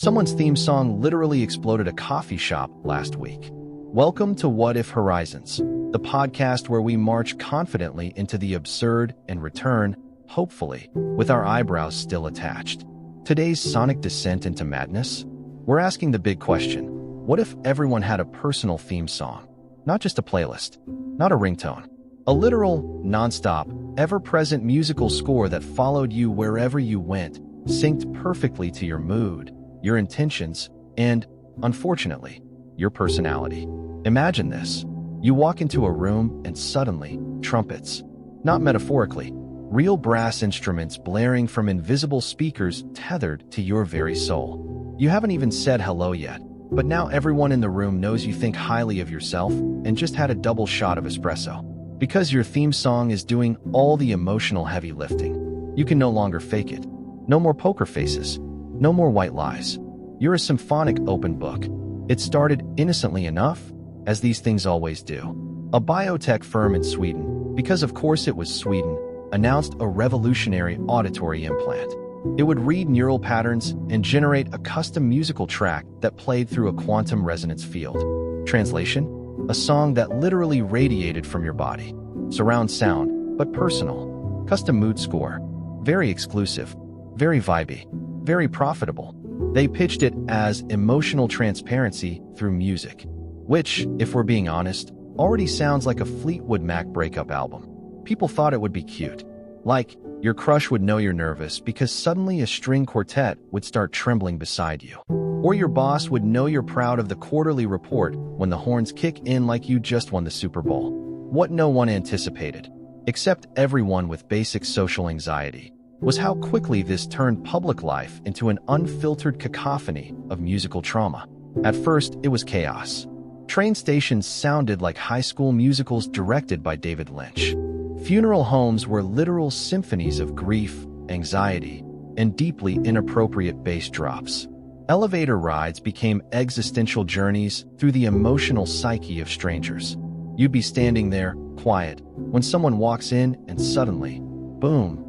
Someone's theme song literally exploded a coffee shop last week. Welcome to What If Horizons, the podcast where we march confidently into the absurd and return, hopefully, with our eyebrows still attached. Today's sonic descent into madness? We're asking the big question: what if everyone had a personal theme song? Not just a playlist, not a ringtone. A literal, non-stop, ever-present musical score that followed you wherever you went, synced perfectly to your mood, your intentions, and, unfortunately, your personality. Imagine this. You walk into a room and suddenly, trumpets. Not metaphorically, real brass instruments blaring from invisible speakers tethered to your very soul. You haven't even said hello yet, but now everyone in the room knows you think highly of yourself and just had a double shot of espresso. Because your theme song is doing all the emotional heavy lifting. You can no longer fake it. No more poker faces. No more white lies. You're a symphonic open book. It started innocently enough, as these things always do. A biotech firm in Sweden, because of course it was Sweden, announced a revolutionary auditory implant. It would read neural patterns and generate a custom musical track that played through a quantum resonance field. Translation? A song that literally radiated from your body. Surround sound, but personal. Custom mood score. Very exclusive. Very vibey. Very profitable. They pitched it as emotional transparency through music, which, if we're being honest, already sounds like a Fleetwood Mac breakup album. People thought it would be cute. Like, your crush would know you're nervous because suddenly a string quartet would start trembling beside you. Or your boss would know you're proud of the quarterly report when the horns kick in like you just won the Super Bowl. What no one anticipated, except everyone with basic social anxiety, was how quickly this turned public life into an unfiltered cacophony of musical trauma. At first, it was chaos. Train stations sounded like high school musicals directed by David Lynch. Funeral homes were literal symphonies of grief, anxiety, and deeply inappropriate bass drops. Elevator rides became existential journeys through the emotional psyche of strangers. You'd be standing there, quiet, when someone walks in and suddenly, boom,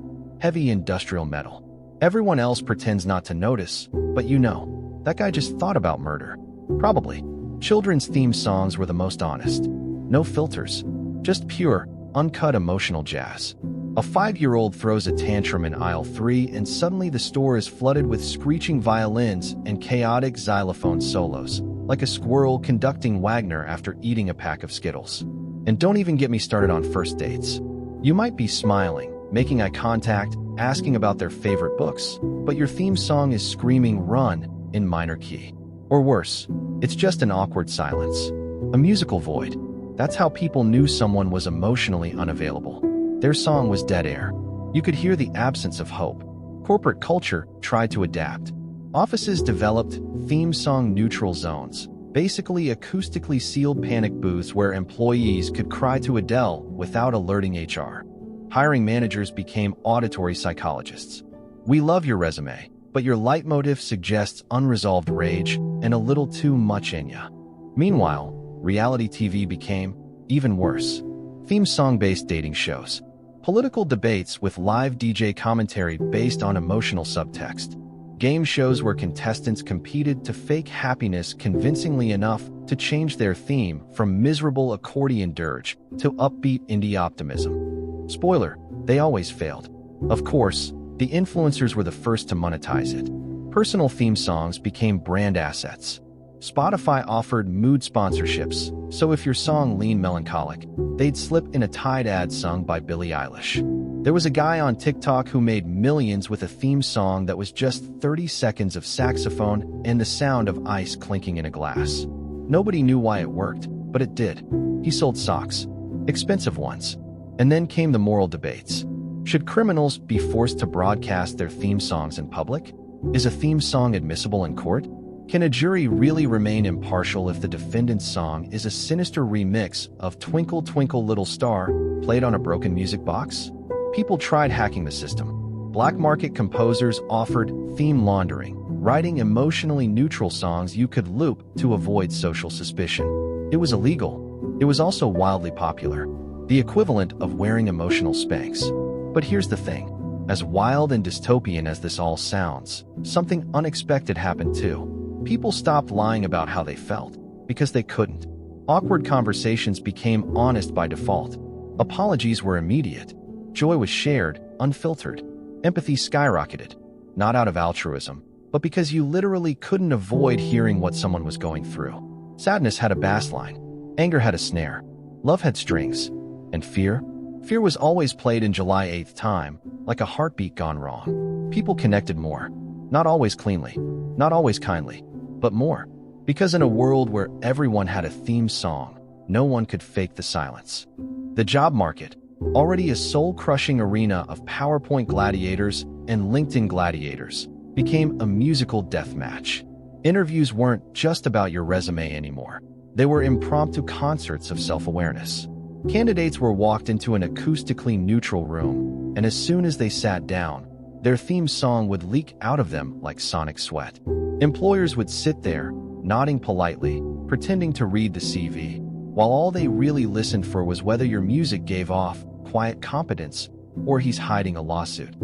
heavy industrial metal. Everyone else pretends not to notice, but you know, that guy just thought about murder. Probably. Children's theme songs were the most honest. No filters. Just pure, uncut emotional jazz. A 5-year-old throws a tantrum in aisle 3 and suddenly the store is flooded with screeching violins and chaotic xylophone solos, like a squirrel conducting Wagner after eating a pack of Skittles. And don't even get me started on first dates. You might be smiling, making eye contact, asking about their favorite books, but your theme song is screaming "run" in minor key. Or worse, it's just an awkward silence. A musical void. That's how people knew someone was emotionally unavailable. Their song was dead air. You could hear the absence of hope. Corporate culture tried to adapt. Offices developed theme song neutral zones, basically acoustically sealed panic booths where employees could cry to Adele without alerting HR. Hiring managers became auditory psychologists. We love your resume, but your leitmotif suggests unresolved rage and a little too much in ya. Meanwhile, reality TV became even worse. Theme song-based dating shows. Political debates with live DJ commentary based on emotional subtext. Game shows where contestants competed to fake happiness convincingly enough to change their theme from miserable accordion dirge to upbeat indie optimism. Spoiler, they always failed. Of course, the influencers were the first to monetize it. Personal theme songs became brand assets. Spotify offered mood sponsorships, so if your song leaned melancholic, they'd slip in a Tide ad sung by Billie Eilish. There was a guy on TikTok who made millions with a theme song that was just 30 seconds of saxophone and the sound of ice clinking in a glass. Nobody knew why it worked, but it did. He sold socks. Expensive ones. And then came the moral debates. Should criminals be forced to broadcast their theme songs in public? Is a theme song admissible in court? Can a jury really remain impartial if the defendant's song is a sinister remix of Twinkle Twinkle Little Star played on a broken music box? People tried hacking the system. Black market composers offered theme laundering, writing emotionally neutral songs you could loop to avoid social suspicion. It was illegal. It was also wildly popular. The equivalent of wearing emotional Spanx. But here's the thing. As wild and dystopian as this all sounds, something unexpected happened too. People stopped lying about how they felt, because they couldn't. Awkward conversations became honest by default. Apologies were immediate. Joy was shared, unfiltered. Empathy skyrocketed, not out of altruism, but because you literally couldn't avoid hearing what someone was going through. Sadness had a bass line. Anger had a snare. Love had strings. And fear? Fear was always played in July 8th time, like a heartbeat gone wrong. People connected more. Not always cleanly, not always kindly, but more. Because in a world where everyone had a theme song, no one could fake the silence. The job market, already a soul-crushing arena of PowerPoint gladiators and LinkedIn gladiators, became a musical death match. Interviews weren't just about your resume anymore. They were impromptu concerts of self-awareness. Candidates were walked into an acoustically neutral room, and as soon as they sat down, their theme song would leak out of them like sonic sweat. Employers would sit there, nodding politely, pretending to read the CV, while all they really listened for was whether your music gave off quiet competence or he's hiding a lawsuit.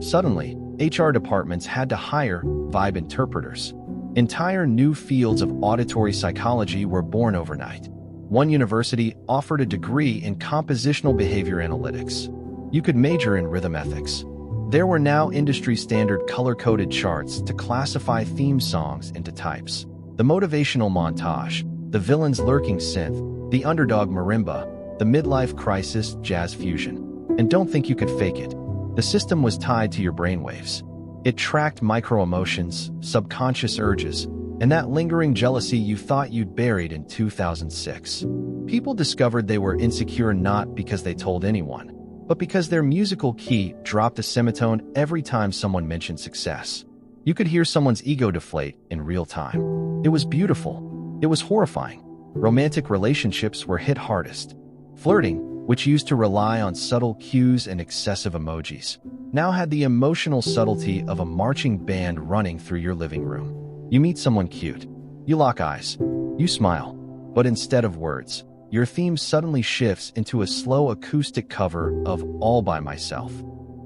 Suddenly, HR departments had to hire vibe interpreters. Entire new fields of auditory psychology were born overnight. One university offered a degree in compositional behavior analytics. You could major in rhythm ethics. There were now industry-standard color-coded charts to classify theme songs into types. The motivational montage, the villain's lurking synth, the underdog marimba, the midlife crisis jazz fusion. And don't think you could fake it. The system was tied to your brainwaves. It tracked micro-emotions, subconscious urges, and that lingering jealousy you thought you'd buried in 2006. People discovered they were insecure not because they told anyone, but because their musical key dropped a semitone every time someone mentioned success. You could hear someone's ego deflate in real time. It was beautiful. It was horrifying. Romantic relationships were hit hardest. Flirting, which used to rely on subtle cues and excessive emojis, now had the emotional subtlety of a marching band running through your living room. You meet someone cute. You lock eyes. You smile. But instead of words, your theme suddenly shifts into a slow acoustic cover of All by Myself.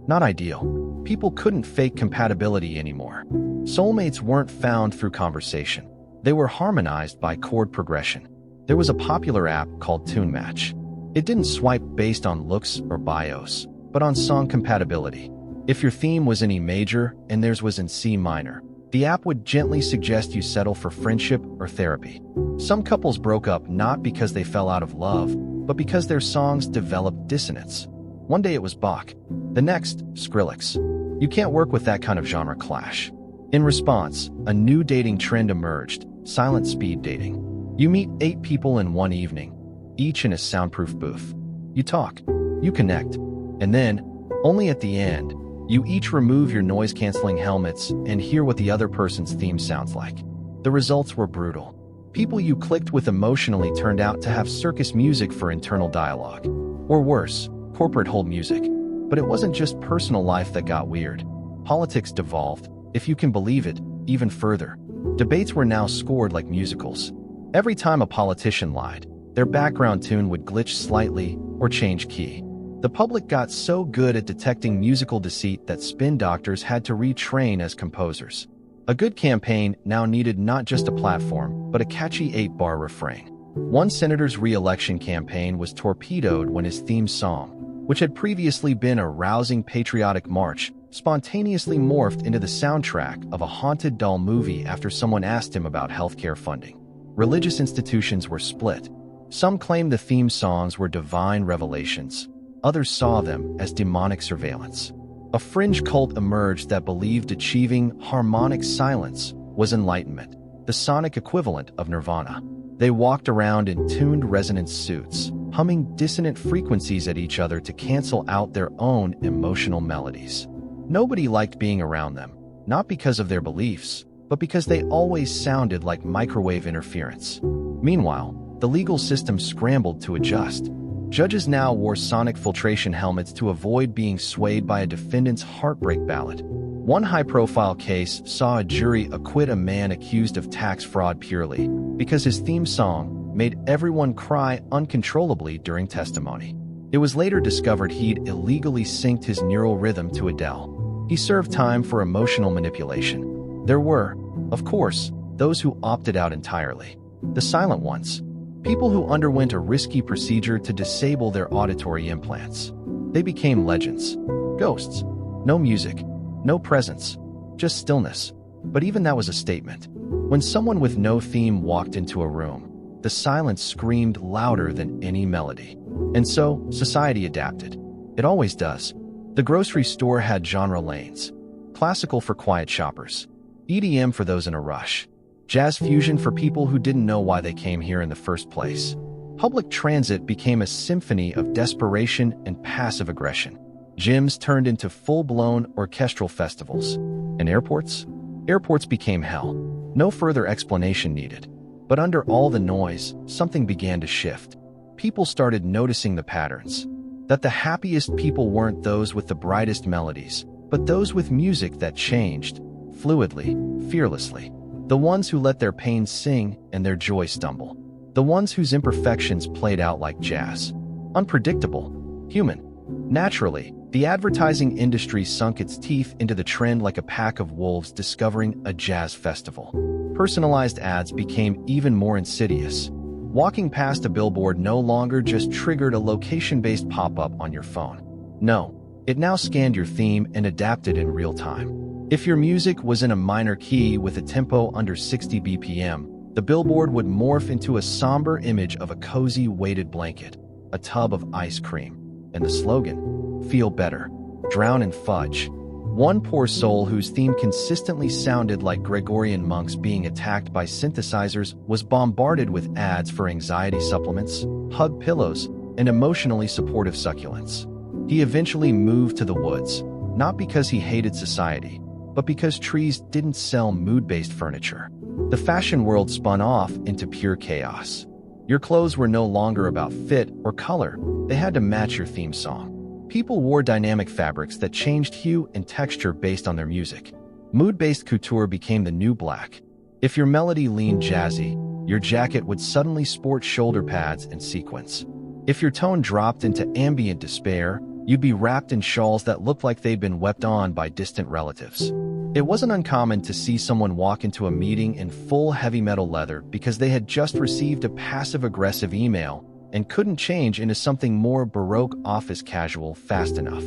Not ideal. People couldn't fake compatibility anymore. Soulmates weren't found through conversation. They were harmonized by chord progression. There was a popular app called Tune Match. It didn't swipe based on looks or bios, but on song compatibility. If your theme was in E major and theirs was in C minor, the app would gently suggest you settle for friendship or therapy. Some couples broke up not because they fell out of love, but because their songs developed dissonance. One day it was Bach, the next, Skrillex. You can't work with that kind of genre clash. In response, a new dating trend emerged, silent speed dating. You meet 8 people in one evening, each in a soundproof booth. You talk, you connect, and then, only at the end, you each remove your noise-canceling helmets and hear what the other person's theme sounds like. The results were brutal. People you clicked with emotionally turned out to have circus music for internal dialogue. Or worse, corporate hold music. But it wasn't just personal life that got weird. Politics devolved, if you can believe it, even further. Debates were now scored like musicals. Every time a politician lied, their background tune would glitch slightly or change key. The public got so good at detecting musical deceit that spin doctors had to retrain as composers. A good campaign now needed not just a platform, but a catchy 8-bar refrain. One senator's re-election campaign was torpedoed when his theme song, which had previously been a rousing patriotic march, spontaneously morphed into the soundtrack of a haunted doll movie after someone asked him about healthcare funding. Religious institutions were split. Some claimed the theme songs were divine revelations. Others saw them as demonic surveillance. A fringe cult emerged that believed achieving harmonic silence was enlightenment, the sonic equivalent of nirvana. They walked around in tuned resonance suits, humming dissonant frequencies at each other to cancel out their own emotional melodies. Nobody liked being around them, not because of their beliefs, but because they always sounded like microwave interference. Meanwhile, the legal system scrambled to adjust. Judges now wore sonic filtration helmets to avoid being swayed by a defendant's heartbreak ballad. One high-profile case saw a jury acquit a man accused of tax fraud purely because his theme song made everyone cry uncontrollably during testimony. It was later discovered he'd illegally synced his neural rhythm to Adele. He served time for emotional manipulation. There were, of course, those who opted out entirely. The silent ones. People who underwent a risky procedure to disable their auditory implants. They became legends. Ghosts. No music. No presence. Just stillness. But even that was a statement. When someone with no theme walked into a room, the silence screamed louder than any melody. And so, society adapted. It always does. The grocery store had genre lanes. Classical for quiet shoppers. EDM for those in a rush. Jazz fusion for people who didn't know why they came here in the first place. Public transit became a symphony of desperation and passive aggression. Gyms turned into full-blown orchestral festivals. And airports? Airports became hell. No further explanation needed. But under all the noise, something began to shift. People started noticing the patterns. That the happiest people weren't those with the brightest melodies, but those with music that changed, fluidly, fearlessly. The ones who let their pain sing and their joy stumble. The ones whose imperfections played out like jazz. Unpredictable. Human. Naturally, the advertising industry sunk its teeth into the trend like a pack of wolves discovering a jazz festival. Personalized ads became even more insidious. Walking past a billboard no longer just triggered a location-based pop-up on your phone. No, it now scanned your theme and adapted in real time. If your music was in a minor key with a tempo under 60 BPM, the billboard would morph into a somber image of a cozy weighted blanket, a tub of ice cream, and the slogan, "Feel better, drown in fudge." One poor soul whose theme consistently sounded like Gregorian monks being attacked by synthesizers was bombarded with ads for anxiety supplements, hug pillows, and emotionally supportive succulents. He eventually moved to the woods, not because he hated society, but because trees didn't sell mood-based furniture. The fashion world spun off into pure chaos. Your clothes were no longer about fit or color, they had to match your theme song. People wore dynamic fabrics that changed hue and texture based on their music. Mood-based couture became the new black. If your melody leaned jazzy, your jacket would suddenly sport shoulder pads and sequins. If your tone dropped into ambient despair, you'd be wrapped in shawls that looked like they'd been wept on by distant relatives. It wasn't uncommon to see someone walk into a meeting in full heavy metal leather because they had just received a passive-aggressive email and couldn't change into something more Baroque office casual fast enough.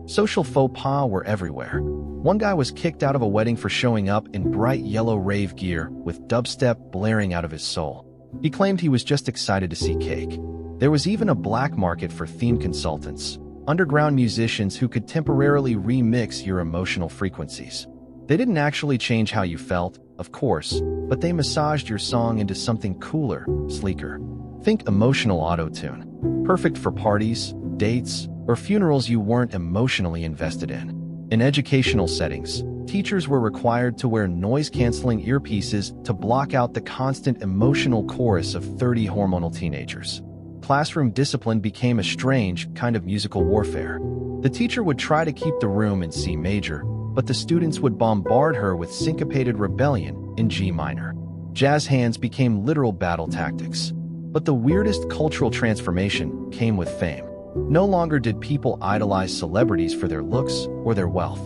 Social faux pas were everywhere. One guy was kicked out of a wedding for showing up in bright yellow rave gear with dubstep blaring out of his soul. He claimed he was just excited to see cake. There was even a black market for theme consultants, underground musicians who could temporarily remix your emotional frequencies. They didn't actually change how you felt, of course, but they massaged your song into something cooler, sleeker. Think emotional auto-tune. Perfect for parties, dates, or funerals you weren't emotionally invested in. In educational settings, teachers were required to wear noise-canceling earpieces to block out the constant emotional chorus of 30 hormonal teenagers. Classroom discipline became a strange kind of musical warfare. The teacher would try to keep the room in C major, but the students would bombard her with syncopated rebellion in G minor. Jazz hands became literal battle tactics. But the weirdest cultural transformation came with fame. No longer did people idolize celebrities for their looks or their wealth.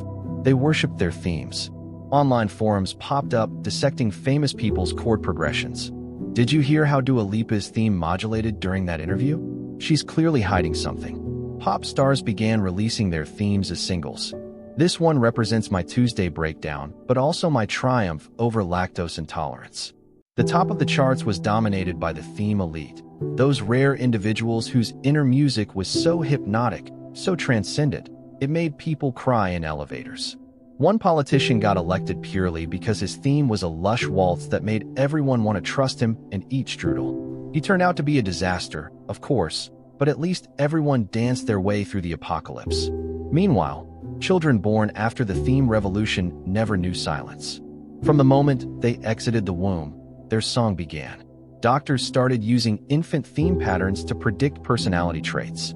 They worshipped their themes. Online forums popped up dissecting famous people's chord progressions. Did you hear how Dua Lipa's theme modulated during that interview? She's clearly hiding something. Pop stars began releasing their themes as singles. This one represents my Tuesday breakdown, but also my triumph over lactose intolerance. The top of the charts was dominated by the theme elite, those rare individuals whose inner music was so hypnotic, so transcendent, it made people cry in elevators. One politician got elected purely because his theme was a lush waltz that made everyone want to trust him and eat strudel. He turned out to be a disaster, of course, but at least everyone danced their way through the apocalypse. Meanwhile, children born after the theme revolution never knew silence. From the moment they exited the womb, their song began. Doctors started using infant theme patterns to predict personality traits.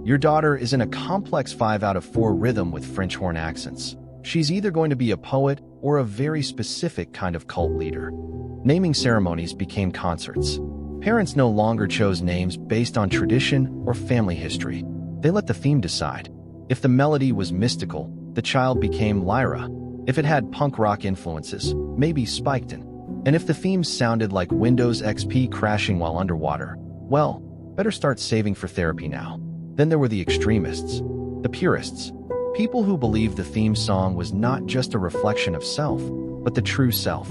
Your daughter is in a complex 5 out of 4 rhythm with French horn accents. She's either going to be a poet or a very specific kind of cult leader. Naming ceremonies became concerts. Parents no longer chose names based on tradition or family history. They let the theme decide. If the melody was mystical, the child became Lyra. If it had punk rock influences, maybe Spiketon. And if the theme sounded like Windows XP crashing while underwater, well, better start saving for therapy now. Then there were the extremists, the purists, people who believed the theme song was not just a reflection of self, but the true self.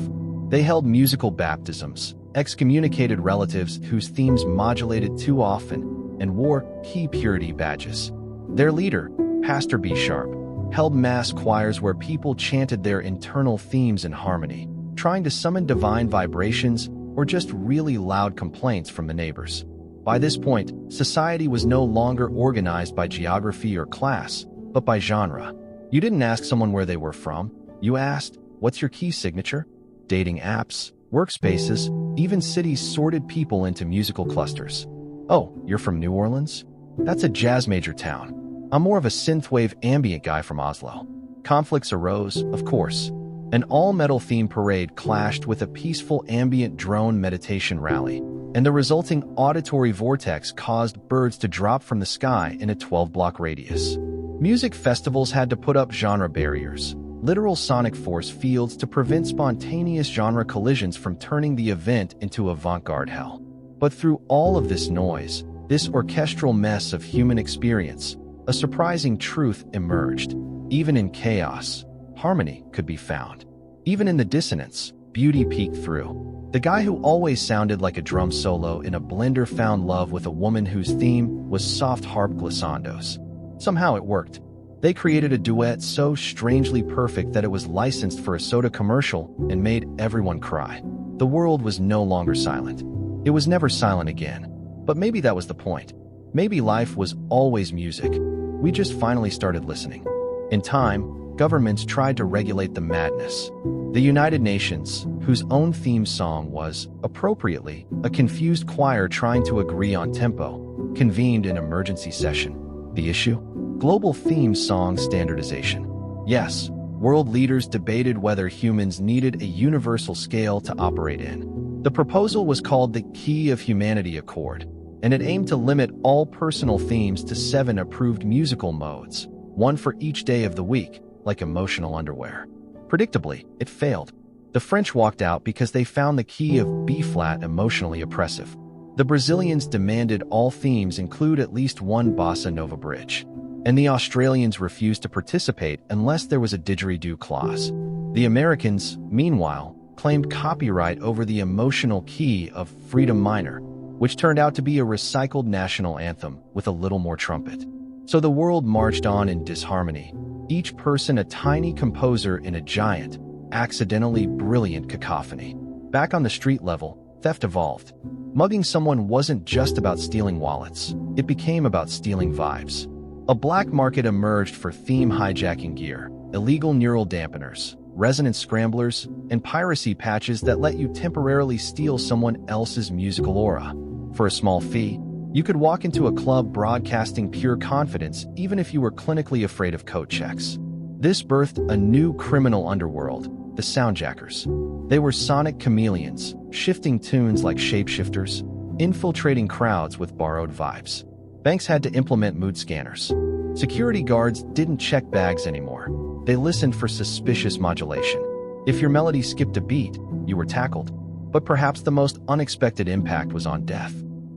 They held musical baptisms, excommunicated relatives whose themes modulated too often, and wore key purity badges. Their leader, Pastor B. Sharp, held mass choirs where people chanted their internal themes in harmony, trying to summon divine vibrations or just really loud complaints from the neighbors. By this point, society was no longer organized by geography or class, but by genre. You didn't ask someone where they were from. You asked, "What's your key signature?" Dating apps, workspaces, even cities sorted people into musical clusters. "Oh, you're from New Orleans? That's a jazz major town. I'm more of a synthwave ambient guy from Oslo." Conflicts arose, of course. An all-metal theme parade clashed with a peaceful ambient drone meditation rally, and the resulting auditory vortex caused birds to drop from the sky in a 12-block radius. Music festivals had to put up genre barriers, literal sonic force fields to prevent spontaneous genre collisions from turning the event into avant-garde hell. But through all of this noise, this orchestral mess of human experience, a surprising truth emerged. Even in chaos, harmony could be found. Even in the dissonance, beauty peeked through. The guy who always sounded like a drum solo in a blender found love with a woman whose theme was soft harp glissandos. Somehow it worked. They created a duet so strangely perfect that it was licensed for a soda commercial and made everyone cry. The world was no longer silent. It was never silent again. But maybe that was the point. Maybe life was always music. We just finally started listening. In time, governments tried to regulate the madness. The United Nations, whose own theme song was, appropriately, a confused choir trying to agree on tempo, convened an emergency session. The issue? Global theme song standardization. Yes, world leaders debated whether humans needed a universal scale to operate in. The proposal was called the Key of Humanity Accord, and it aimed to limit all personal themes to 7 approved musical modes, one for each day of the week, like emotional underwear. Predictably, it failed. The French walked out because they found the key of B-flat emotionally oppressive. The Brazilians demanded all themes include at least one bossa nova bridge. And the Australians refused to participate unless there was a didgeridoo clause. The Americans, meanwhile, claimed copyright over the emotional key of Freedom Minor, which turned out to be a recycled national anthem with a little more trumpet. So the world marched on in disharmony, each person a tiny composer in a giant, accidentally brilliant cacophony. Back on the street level, theft evolved. Mugging someone wasn't just about stealing wallets. It became about stealing vibes. A black market emerged for theme hijacking gear, illegal neural dampeners, resonance scramblers, and piracy patches that let you temporarily steal someone else's musical aura. For a small fee, you could walk into a club broadcasting pure confidence even if you were clinically afraid of coat checks. This birthed a new criminal underworld, the soundjackers. They were sonic chameleons, shifting tunes like shapeshifters, infiltrating crowds with borrowed vibes. Banks had to implement mood scanners. Security guards didn't check bags anymore. They listened for suspicious modulation. If your melody skipped a beat, you were tackled. But perhaps the most unexpected impact was on death.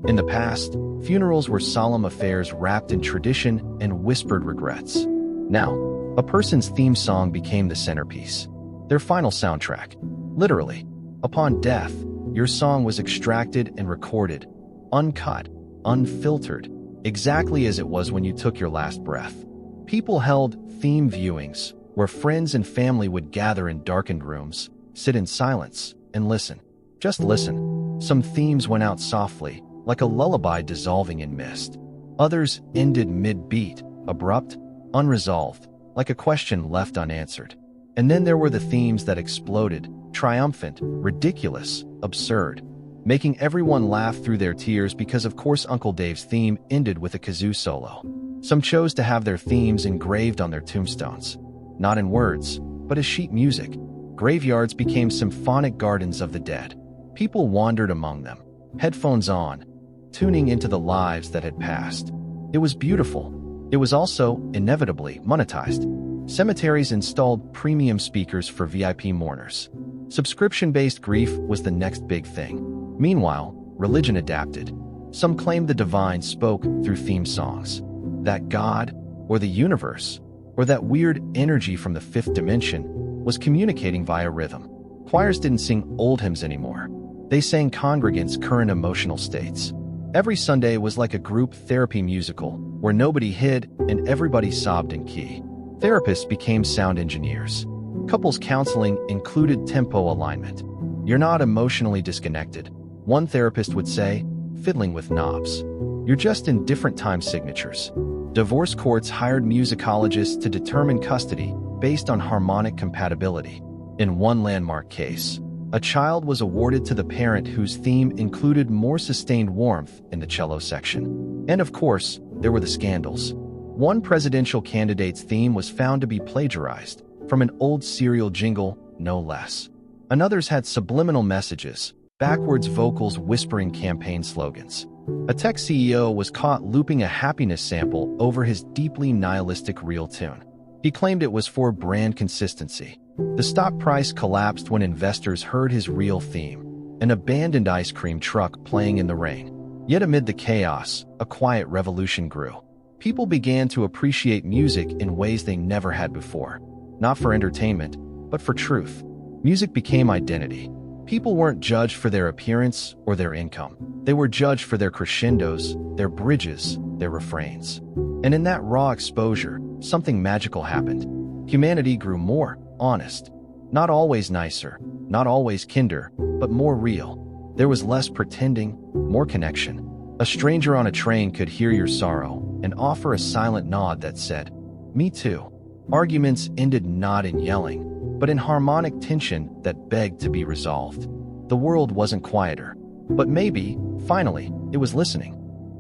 In the past, funerals were solemn affairs wrapped in tradition and whispered regrets. Now, a person's theme song became the centerpiece, their final soundtrack. Literally, upon death, your song was extracted and recorded, uncut, unfiltered, exactly as it was when you took your last breath. People held theme viewings, where friends and family would gather in darkened rooms, sit in silence, and listen. Just listen. Some themes went out softly, like a lullaby dissolving in mist. Others ended mid-beat, abrupt, unresolved, like a question left unanswered. And then there were the themes that exploded, triumphant, ridiculous, absurd, making everyone laugh through their tears because of course Uncle Dave's theme ended with a kazoo solo. Some chose to have their themes engraved on their tombstones, not in words, but as sheet music. Graveyards became symphonic gardens of the dead. People wandered among them, headphones on, tuning into the lives that had passed. It was beautiful. It was also, inevitably, monetized. Cemeteries installed premium speakers for VIP mourners. Subscription-based grief was the next big thing. Meanwhile, religion adapted. Some claimed the divine spoke through theme songs. That God, or the universe, or that weird energy from the fifth dimension, was communicating via rhythm. Choirs didn't sing old hymns anymore. They sang congregants' current emotional states. Every Sunday was like a group therapy musical, where nobody hid and everybody sobbed in key. Therapists became sound engineers. Couples counseling included tempo alignment. You're not emotionally disconnected. One therapist would say, fiddling with knobs. You're just in different time signatures. Divorce courts hired musicologists to determine custody based on harmonic compatibility. In one landmark case, a child was awarded to the parent whose theme included more sustained warmth in the cello section. And of course, there were the scandals. One presidential candidate's theme was found to be plagiarized from an old cereal jingle, no less. Another's had subliminal messages, backwards vocals whispering campaign slogans. A tech CEO was caught looping a happiness sample over his deeply nihilistic reel tune. He claimed it was for brand consistency. The stock price collapsed when investors heard his real theme, an abandoned ice cream truck playing in the rain. Yet amid the chaos, a quiet revolution grew. People began to appreciate music in ways they never had before. Not for entertainment, but for truth. Music became identity. People weren't judged for their appearance or their income. They were judged for their crescendos, their bridges, their refrains. And in that raw exposure, something magical happened. Humanity grew more honest. Not always nicer, not always kinder, but more real. There was less pretending, more connection. A stranger on a train could hear your sorrow and offer a silent nod that said, "Me too." Arguments ended not in yelling, but in harmonic tension that begged to be resolved. The world wasn't quieter, but maybe, finally, it was listening.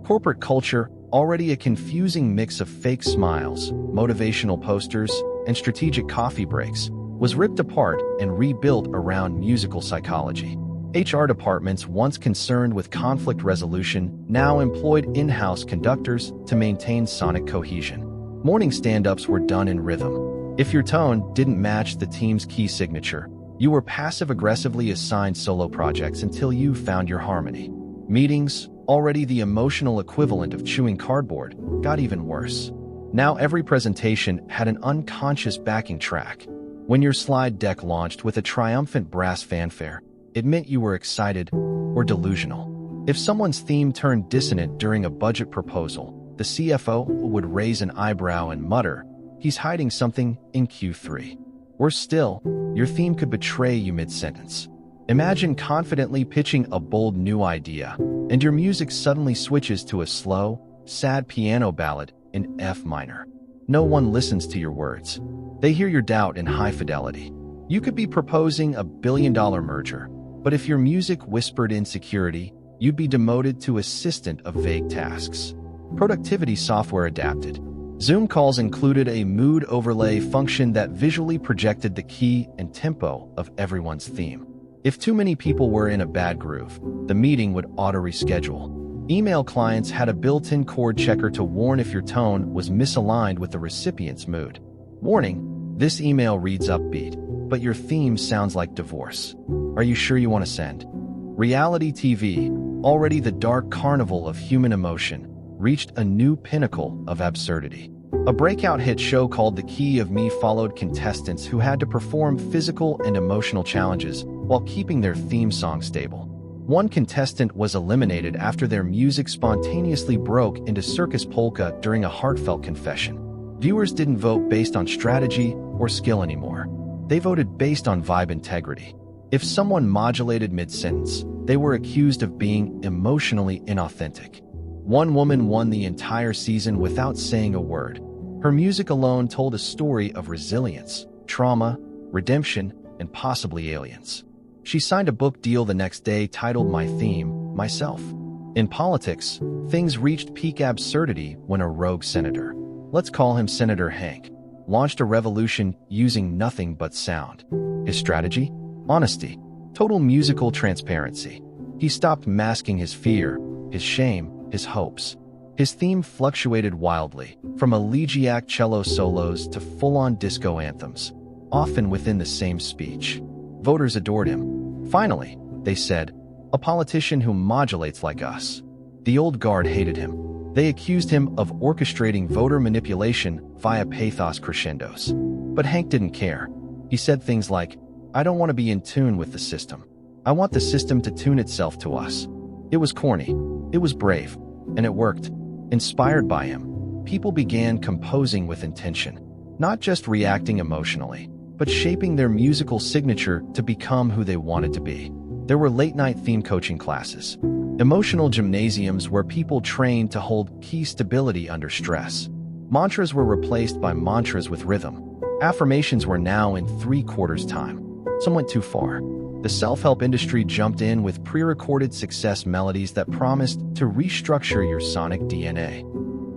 Corporate culture, already a confusing mix of fake smiles, motivational posters, and strategic coffee breaks, was ripped apart and rebuilt around musical psychology. HR departments once concerned with conflict resolution now employed in-house conductors to maintain sonic cohesion. Morning stand-ups were done in rhythm. If your tone didn't match the team's key signature, you were passive-aggressively assigned solo projects until you found your harmony. Meetings, already the emotional equivalent of chewing cardboard, got even worse. Now every presentation had an unconscious backing track. When your slide deck launched with a triumphant brass fanfare, it meant you were excited or delusional. If someone's theme turned dissonant during a budget proposal, the CFO would raise an eyebrow and mutter, "He's hiding something in Q3." Worse still, your theme could betray you mid-sentence. Imagine confidently pitching a bold new idea, and your music suddenly switches to a slow, sad piano ballad in F minor. No one listens to your words. They hear your doubt in high fidelity. You could be proposing a billion-dollar merger, but if your music whispered insecurity, you'd be demoted to assistant of vague tasks. Productivity software adapted. Zoom calls included a mood overlay function that visually projected the key and tempo of everyone's theme. If too many people were in a bad groove, the meeting would auto-reschedule. Email clients had a built-in chord checker to warn if your tone was misaligned with the recipient's mood. Warning, this email reads upbeat, but your theme sounds like divorce. Are you sure you want to send? Reality TV, already the dark carnival of human emotion, reached a new pinnacle of absurdity. A breakout hit show called The Key of Me followed contestants who had to perform physical and emotional challenges while keeping their theme song stable. One contestant was eliminated after their music spontaneously broke into circus polka during a heartfelt confession. Viewers didn't vote based on strategy or skill anymore. They voted based on vibe integrity. If someone modulated mid-sentence, they were accused of being emotionally inauthentic. One woman won the entire season without saying a word. Her music alone told a story of resilience, trauma, redemption, and possibly aliens. She signed a book deal the next day titled My Theme, Myself. In politics, things reached peak absurdity when a rogue senator, let's call him Senator Hank, launched a revolution using nothing but sound. His strategy? Honesty. Total musical transparency. He stopped masking his fear, his shame, his hopes. His theme fluctuated wildly, from elegiac cello solos to full-on disco anthems, often within the same speech. Voters adored him. Finally, they said, a politician who modulates like us. The old guard hated him. They accused him of orchestrating voter manipulation via pathos crescendos. But Hank didn't care. He said things like, I don't want to be in tune with the system. I want the system to tune itself to us. It was corny. It was brave. And it worked. Inspired by him, people began composing with intention, not just reacting emotionally, but shaping their musical signature to become who they wanted to be. There were late-night theme coaching classes, emotional gymnasiums where people trained to hold key stability under stress. Mantras were replaced by mantras with rhythm. Affirmations were now in 3/4 time. Some went too far. The self-help industry jumped in with pre-recorded success melodies that promised to restructure your sonic DNA.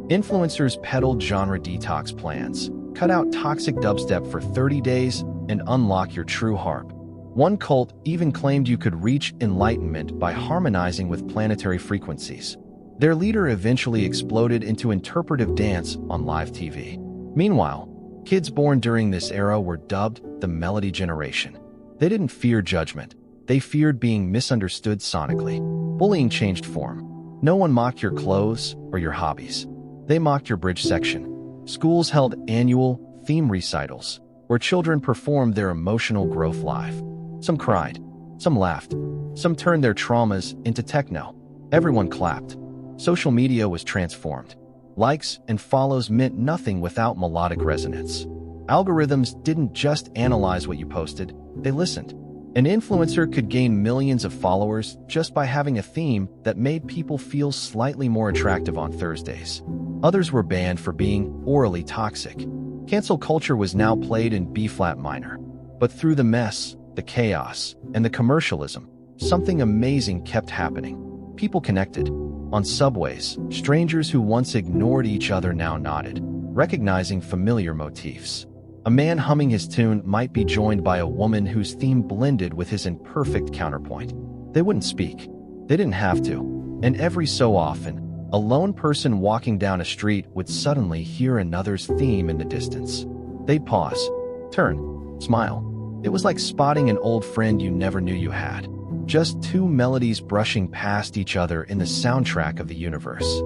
Influencers peddled genre detox plans, cut out toxic dubstep for 30 days, and unlock your true harp. One cult even claimed you could reach enlightenment by harmonizing with planetary frequencies. Their leader eventually exploded into interpretive dance on live TV. Meanwhile, kids born during this era were dubbed the Melody Generation. They didn't fear judgment. They feared being misunderstood sonically. Bullying changed form. No one mocked your clothes or your hobbies. They mocked your bridge section. Schools held annual theme recitals where children performed their emotional growth live. Some cried. Some laughed. Some turned their traumas into techno. Everyone clapped. Social media was transformed. Likes and follows meant nothing without melodic resonance. Algorithms didn't just analyze what you posted, they listened. An influencer could gain millions of followers just by having a theme that made people feel slightly more attractive on Thursdays. Others were banned for being orally toxic. Cancel culture was now played in B-flat minor. But through the mess, the chaos, and the commercialism, something amazing kept happening. People connected. On subways, strangers who once ignored each other now nodded, recognizing familiar motifs. A man humming his tune might be joined by a woman whose theme blended with his imperfect counterpoint. They wouldn't speak. They didn't have to. And every so often, a lone person walking down a street would suddenly hear another's theme in the distance. They'd pause, turn, smile. It was like spotting an old friend you never knew you had. Just two melodies brushing past each other in the soundtrack of the universe.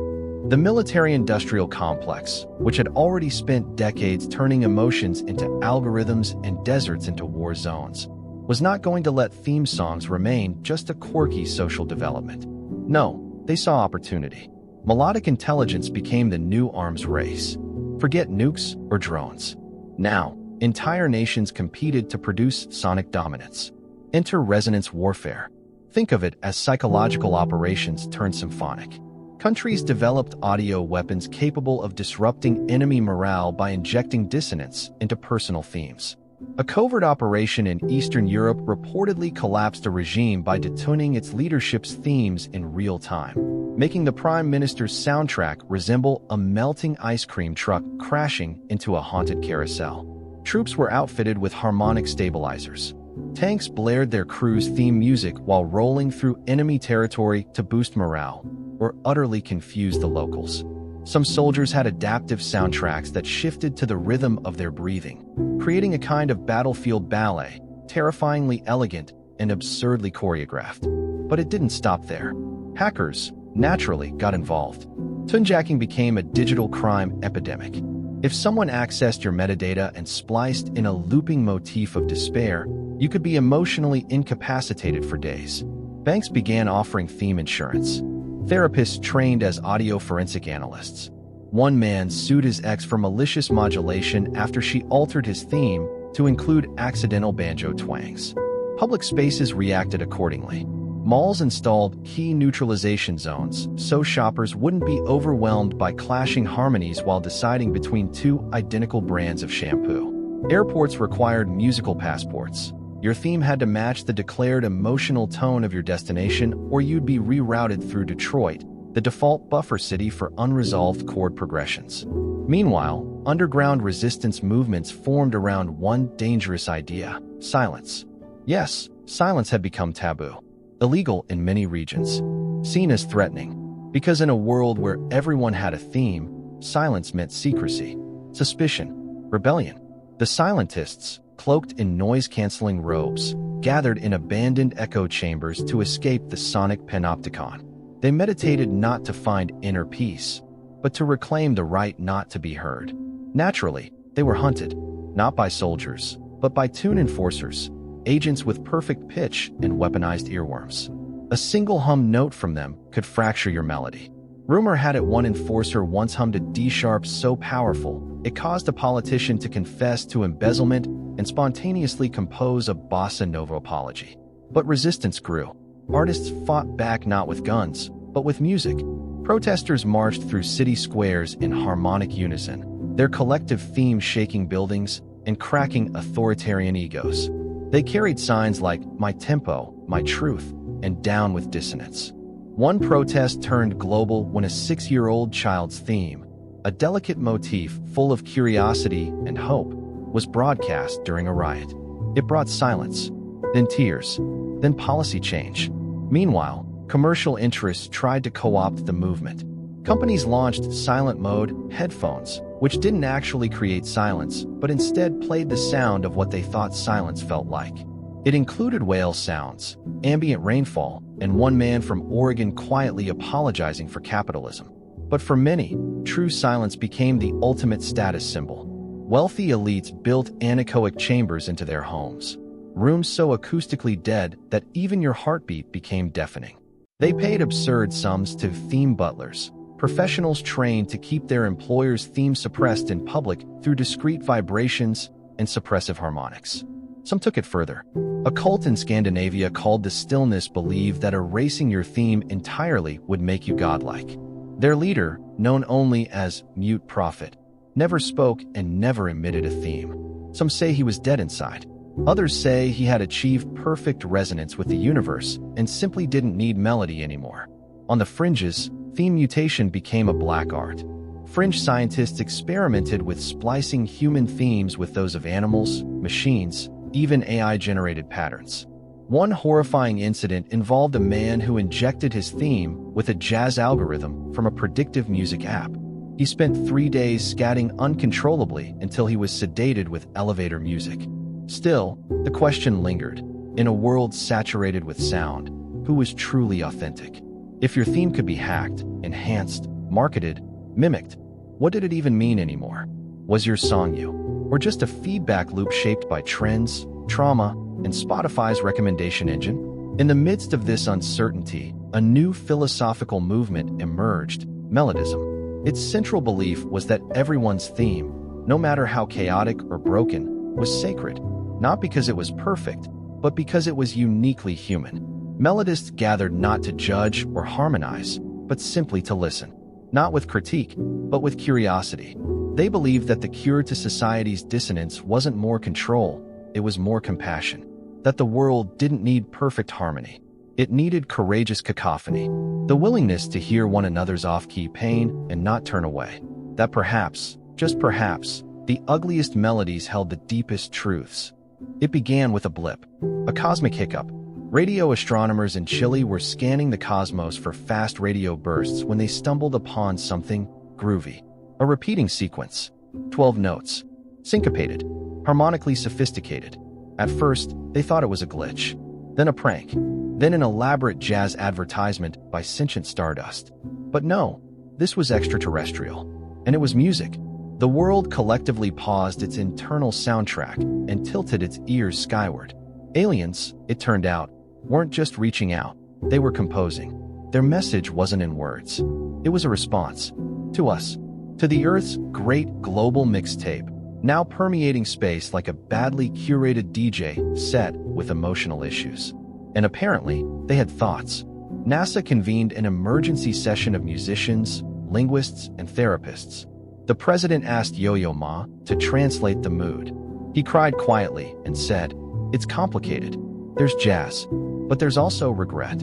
The military-industrial complex, which had already spent decades turning emotions into algorithms and deserts into war zones, was not going to let theme songs remain just a quirky social development. No, they saw opportunity. Melodic intelligence became the new arms race. Forget nukes or drones. Now, entire nations competed to produce sonic dominance. Enter resonance warfare. Think of it as psychological operations turned symphonic. Countries developed audio weapons capable of disrupting enemy morale by injecting dissonance into personal themes. A covert operation in Eastern Europe reportedly collapsed a regime by detuning its leadership's themes in real time, making the prime minister's soundtrack resemble a melting ice cream truck crashing into a haunted carousel. Troops were outfitted with harmonic stabilizers. Tanks blared their crew's theme music while rolling through enemy territory to boost morale, or utterly confuse the locals. Some soldiers had adaptive soundtracks that shifted to the rhythm of their breathing, creating a kind of battlefield ballet, terrifyingly elegant and absurdly choreographed. But it didn't stop there. Hackers, naturally, got involved. Tunejacking became a digital crime epidemic. If someone accessed your metadata and spliced in a looping motif of despair, you could be emotionally incapacitated for days. Banks began offering theme insurance. Therapists trained as audio forensic analysts. One man sued his ex for malicious modulation after she altered his theme to include accidental banjo twangs. Public spaces reacted accordingly. Malls installed key neutralization zones so shoppers wouldn't be overwhelmed by clashing harmonies while deciding between two identical brands of shampoo. Airports required musical passports. Your theme had to match the declared emotional tone of your destination, or you'd be rerouted through Detroit, the default buffer city for unresolved chord progressions. Meanwhile, underground resistance movements formed around one dangerous idea: silence. Yes, silence had become taboo. illegal in many regions, seen as threatening. Because in a world where everyone had a theme, silence meant secrecy, suspicion, rebellion. The silentists, cloaked in noise-canceling robes, gathered in abandoned echo chambers to escape the sonic panopticon. They meditated not to find inner peace, but to reclaim the right not to be heard. Naturally, they were hunted, not by soldiers, but by tune enforcers, agents with perfect pitch and weaponized earworms. A single hum note from them could fracture your melody. Rumor had it one enforcer once hummed a D-sharp so powerful, it caused a politician to confess to embezzlement and spontaneously compose a bossa nova apology. But resistance grew. Artists fought back not with guns, but with music. Protesters marched through city squares in harmonic unison, their collective theme shaking buildings and cracking authoritarian egos. They carried signs like, "My tempo, my truth," and "Down with dissonance." One protest turned global when a 6-year-old child's theme, a delicate motif full of curiosity and hope, was broadcast during a riot. It brought silence, then tears, then policy change. Meanwhile, commercial interests tried to co-opt the movement. Companies launched silent mode headphones, which didn't actually create silence, but instead played the sound of what they thought silence felt like. It included whale sounds, ambient rainfall, and one man from Oregon quietly apologizing for capitalism. But for many, true silence became the ultimate status symbol. Wealthy elites built anechoic chambers into their homes, rooms so acoustically dead that even your heartbeat became deafening. They paid absurd sums to theme butlers, professionals trained to keep their employers' theme suppressed in public through discrete vibrations and suppressive harmonics. Some took it further. A cult in Scandinavia called the stillness believed that erasing your theme entirely would make you godlike. Their leader, known only as Mute Prophet, never spoke and never emitted a theme. Some say he was dead inside. Others say he had achieved perfect resonance with the universe and simply didn't need melody anymore. On the fringes, theme mutation became a black art. Fringe scientists experimented with splicing human themes with those of animals, machines, even AI-generated patterns. One horrifying incident involved a man who injected his theme with a jazz algorithm from a predictive music app. He spent 3 days scatting uncontrollably until he was sedated with elevator music. Still, the question lingered. In a world saturated with sound, who was truly authentic? If your theme could be hacked, enhanced, marketed, mimicked, what did it even mean anymore? Was your song you? Or just a feedback loop shaped by trends, trauma, and Spotify's recommendation engine? In the midst of this uncertainty, a new philosophical movement emerged, melodism. Its central belief was that everyone's theme, no matter how chaotic or broken, was sacred, not because it was perfect, but because it was uniquely human. Melodists gathered not to judge or harmonize, but simply to listen. Not with critique, but with curiosity. They believed that the cure to society's dissonance wasn't more control, it was more compassion. That the world didn't need perfect harmony. It needed courageous cacophony. The willingness to hear one another's off-key pain and not turn away. That perhaps, just perhaps, the ugliest melodies held the deepest truths. It began with a blip, a cosmic hiccup. Radio astronomers in Chile were scanning the cosmos for fast radio bursts when they stumbled upon something groovy. A repeating sequence, 12 notes, syncopated, harmonically sophisticated. At first, they thought it was a glitch, then a prank, then an elaborate jazz advertisement by Sentient Stardust. But no, this was extraterrestrial, and it was music. The world collectively paused its internal soundtrack and tilted its ears skyward. Aliens, it turned out, weren't just reaching out, they were composing. Their message wasn't in words. It was a response. To us. To the Earth's great global mixtape, now permeating space like a badly curated DJ set with emotional issues. And apparently, they had thoughts. NASA convened an emergency session of musicians, linguists, and therapists. The president asked Yo-Yo Ma to translate the mood. He cried quietly and said, "It's complicated. There's jazz, but there's also regret."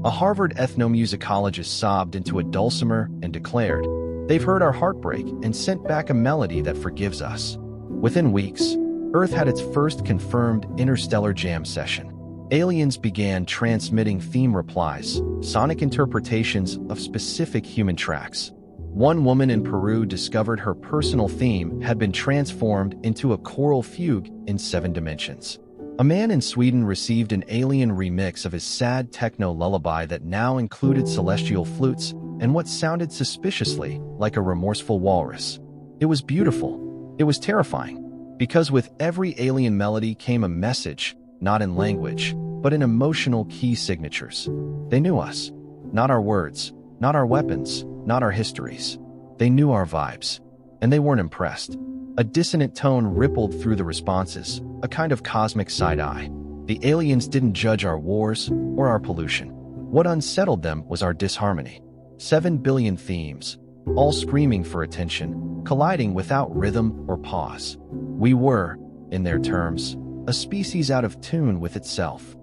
A Harvard ethnomusicologist sobbed into a dulcimer and declared, "They've heard our heartbreak and sent back a melody that forgives us." Within weeks, Earth had its first confirmed interstellar jam session. Aliens began transmitting theme replies, sonic interpretations of specific human tracks. One woman in Peru discovered her personal theme had been transformed into a choral fugue in 7 dimensions. A man in Sweden received an alien remix of his sad techno lullaby that now included celestial flutes and what sounded suspiciously like a remorseful walrus. It was beautiful. It was terrifying, because with every alien melody came a message, not in language, but in emotional key signatures. They knew us. Not our words, not our weapons, not our histories. They knew our vibes, and they weren't impressed. A dissonant tone rippled through the responses, a kind of cosmic side-eye. The aliens didn't judge our wars or our pollution. What unsettled them was our disharmony. 7 billion themes, all screaming for attention, colliding without rhythm or pause. We were, in their terms, a species out of tune with itself.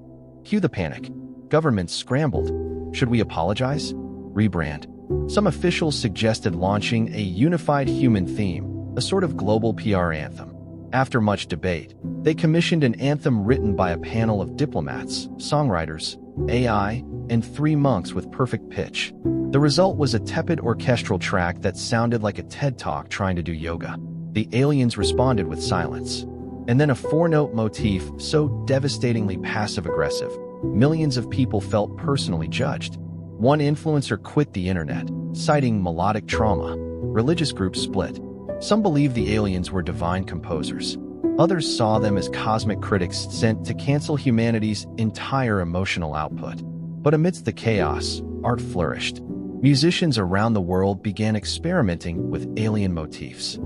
Cue the panic. Governments scrambled. Should we apologize? Rebrand. Some officials suggested launching a unified human theme, a sort of global PR anthem. After much debate, they commissioned an anthem written by a panel of diplomats, songwriters, AI, and 3 monks with perfect pitch. The result was a tepid orchestral track that sounded like a TED Talk trying to do yoga. The aliens responded with silence. And then a 4-note motif so devastatingly passive-aggressive, millions of people felt personally judged. One influencer quit the internet, citing melodic trauma. Religious groups split. Some believed the aliens were divine composers. Others saw them as cosmic critics sent to cancel humanity's entire emotional output. But amidst the chaos, art flourished. Musicians around the world began experimenting with alien motifs.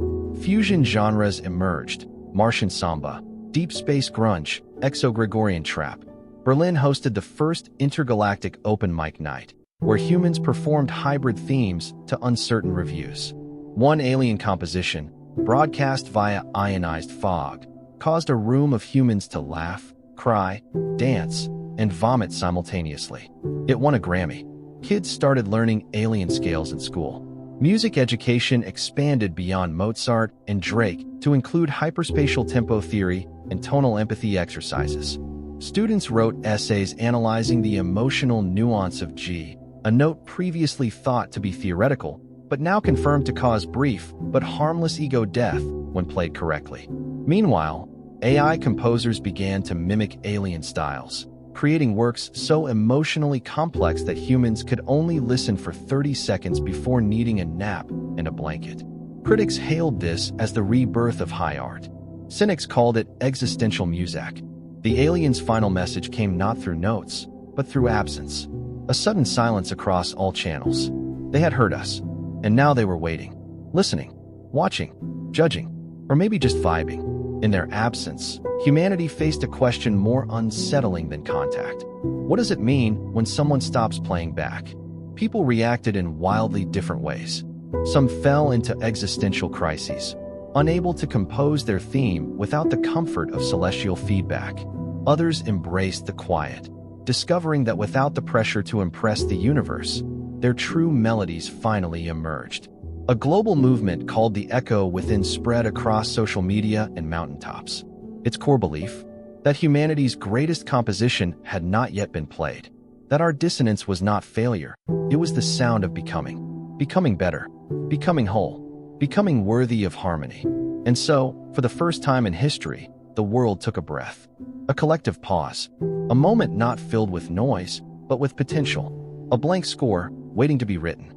Fusion genres emerged: Martian samba, deep space grunge, exo-Gregorian trap. Berlin hosted the first intergalactic open mic night, where humans performed hybrid themes to uncertain reviews. One alien composition, broadcast via ionized fog, caused a room of humans to laugh, cry, dance, and vomit simultaneously. It won a Grammy. Kids started learning alien scales in school. Music education expanded beyond Mozart and Drake to include hyperspatial tempo theory and tonal empathy exercises. Students wrote essays analyzing the emotional nuance of G, a note previously thought to be theoretical, but now confirmed to cause brief but harmless ego death when played correctly. Meanwhile, AI composers began to mimic alien styles, creating works so emotionally complex that humans could only listen for 30 seconds before needing a nap and a blanket. Critics hailed this as the rebirth of high art. Cynics called it existential music. The aliens' final message came not through notes, but through absence. A sudden silence across all channels. They had heard us, and now they were waiting, listening, watching, judging, or maybe just vibing. In their absence, humanity faced a question more unsettling than contact. What does it mean when someone stops playing back? People reacted in wildly different ways. Some fell into existential crises, unable to compose their theme without the comfort of celestial feedback. Others embraced the quiet, discovering that without the pressure to impress the universe, their true melodies finally emerged. A global movement called the Echo Within spread across social media and mountaintops. Its core belief? That humanity's greatest composition had not yet been played. That our dissonance was not failure, it was the sound of becoming. Becoming better, becoming whole, becoming worthy of harmony. And so, for the first time in history, the world took a breath. A collective pause. A moment not filled with noise, but with potential. A blank score, waiting to be written.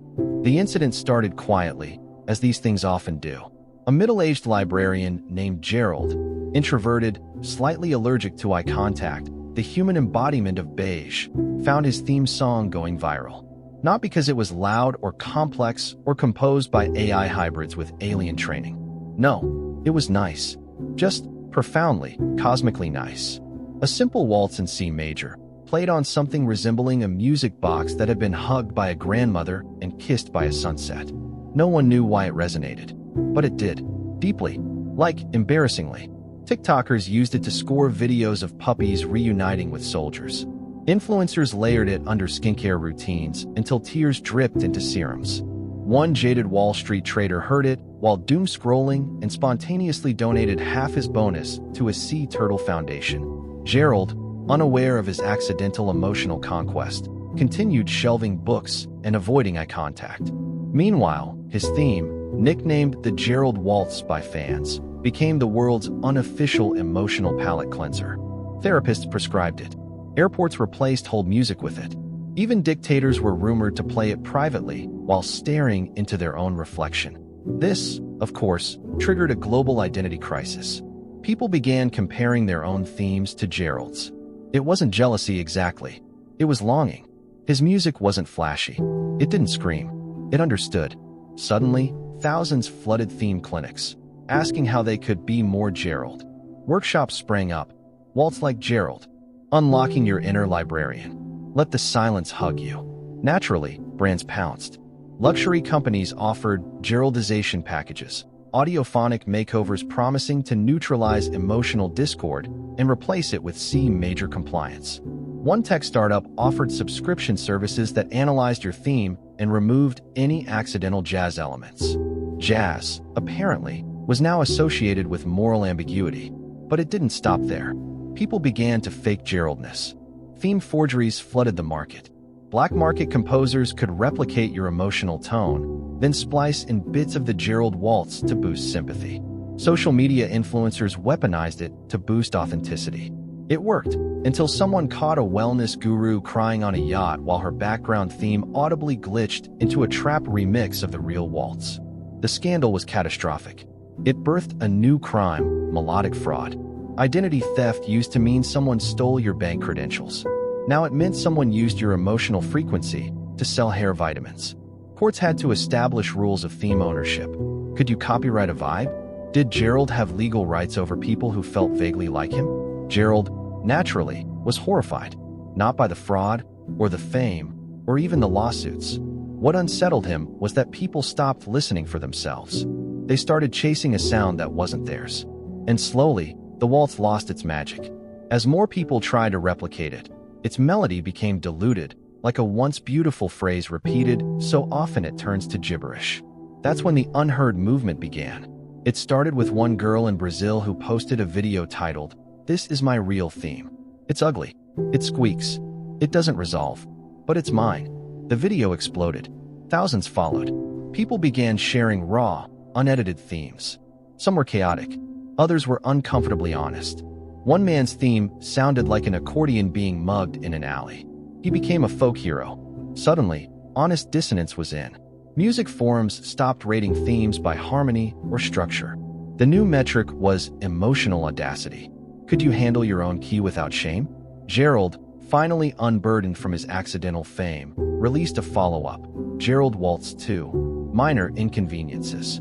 The incident started quietly, as these things often do. A middle-aged librarian named Gerald, introverted, slightly allergic to eye contact, the human embodiment of beige, found his theme song going viral. Not because it was loud or complex or composed by AI hybrids with alien training. No, it was nice. Just profoundly, cosmically nice. A simple waltz in C major, played on something resembling a music box that had been hugged by a grandmother and kissed by a sunset. No one knew why it resonated, but it did, deeply, like embarrassingly. TikTokers used it to score videos of puppies reuniting with soldiers. Influencers layered it under skincare routines until tears dripped into serums. One jaded Wall Street trader heard it while doom scrolling and spontaneously donated half his bonus to a sea turtle foundation. Gerald, unaware of his accidental emotional conquest, continued shelving books and avoiding eye contact. Meanwhile, his theme, nicknamed the Gerald Waltz by fans, became the world's unofficial emotional palate cleanser. Therapists prescribed it. Airports replaced hold music with it. Even dictators were rumored to play it privately while staring into their own reflection. This, of course, triggered a global identity crisis. People began comparing their own themes to Gerald's. It wasn't jealousy exactly. It was longing. His music wasn't flashy. It didn't scream. It understood. Suddenly, thousands flooded theme clinics, asking how they could be more Gerald. Workshops sprang up. Waltz like Gerald. Unlocking your inner librarian. Let the silence hug you. Naturally, brands pounced. Luxury companies offered Geraldization packages, audiophonic makeovers promising to neutralize emotional discord and replace it with C major compliance. One tech startup offered subscription services that analyzed your theme and removed any accidental jazz elements. Jazz, apparently, was now associated with moral ambiguity, but it didn't stop there. People began to fake Geraldness. Theme forgeries flooded the market. Black market composers could replicate your emotional tone, then splice in bits of the Gerald Waltz to boost sympathy. Social media influencers weaponized it to boost authenticity. It worked, until someone caught a wellness guru crying on a yacht while her background theme audibly glitched into a trap remix of the real waltz. The scandal was catastrophic. It birthed a new crime, melodic fraud. Identity theft used to mean someone stole your bank credentials. Now it meant someone used your emotional frequency to sell hair vitamins. Courts had to establish rules of theme ownership. Could you copyright a vibe? Did Gerald have legal rights over people who felt vaguely like him? Gerald, naturally, was horrified, not by the fraud, or the fame, or even the lawsuits. What unsettled him was that people stopped listening for themselves. They started chasing a sound that wasn't theirs. And slowly, the waltz lost its magic. As more people tried to replicate it, its melody became diluted, like a once beautiful phrase repeated so often it turns to gibberish. That's when the unheard movement began. It started with one girl in Brazil who posted a video titled, "This is my real theme. It's ugly. It squeaks. It doesn't resolve. But it's mine." The video exploded. Thousands followed. People began sharing raw, unedited themes. Some were chaotic. Others were uncomfortably honest. One man's theme sounded like an accordion being mugged in an alley. He became a folk hero. Suddenly, honest dissonance was in. Music forums stopped rating themes by harmony or structure. The new metric was emotional audacity. Could you handle your own key without shame? Gerald, finally unburdened from his accidental fame, released a follow-up, Gerald Waltz 2, Minor Inconveniences.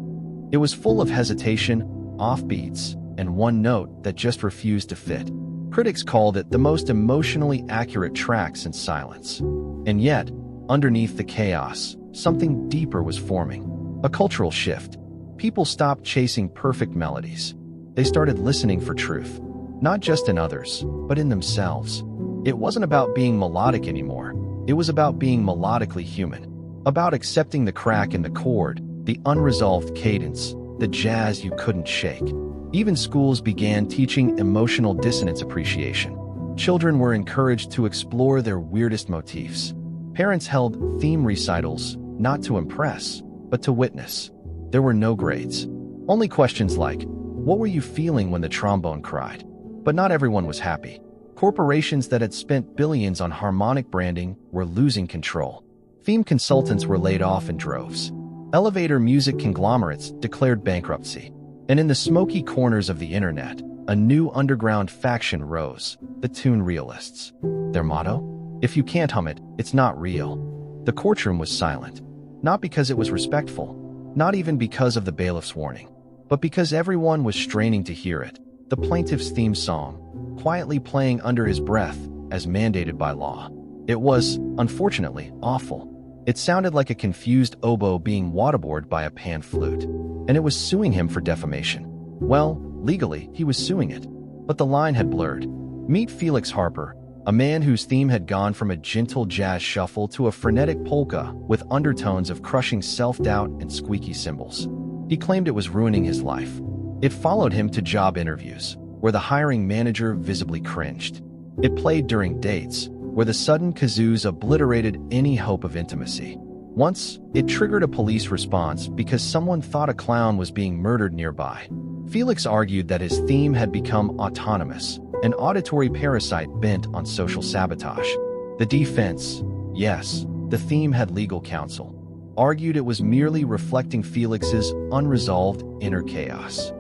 It was full of hesitation, offbeats, and one note that just refused to fit. Critics called it the most emotionally accurate track since Silence. And yet, underneath the chaos, something deeper was forming. A cultural shift. People stopped chasing perfect melodies. They started listening for truth, not just in others, but in themselves. It wasn't about being melodic anymore. It was about being melodically human. About accepting the crack in the chord, the unresolved cadence, the jazz you couldn't shake. Even schools began teaching emotional dissonance appreciation. Children were encouraged to explore their weirdest motifs. Parents held theme recitals, not to impress, but to witness. There were no grades. Only questions like, what were you feeling when the trombone cried? But not everyone was happy. Corporations that had spent billions on harmonic branding were losing control. Theme consultants were laid off in droves. Elevator music conglomerates declared bankruptcy. And in the smoky corners of the internet, a new underground faction rose, the tune realists. Their motto? If you can't hum it, it's not real. The courtroom was silent. Not because it was respectful, not even because of the bailiff's warning, but because everyone was straining to hear it, the plaintiff's theme song, quietly playing under his breath as mandated by law. It was, unfortunately, awful. It sounded like a confused oboe being waterboarded by a pan flute, and it was suing him for defamation. Well, legally, he was suing it, but the line had blurred. Meet Felix Harper, a man whose theme had gone from a gentle jazz shuffle to a frenetic polka with undertones of crushing self-doubt and squeaky cymbals. He claimed it was ruining his life. It followed him to job interviews, where the hiring manager visibly cringed. It played during dates, where the sudden kazoos obliterated any hope of intimacy. Once, it triggered a police response because someone thought a clown was being murdered nearby. Felix argued that his theme had become autonomous, an auditory parasite bent on social sabotage. The defense, yes, the theme had legal counsel, argued it was merely reflecting Felix's unresolved inner chaos.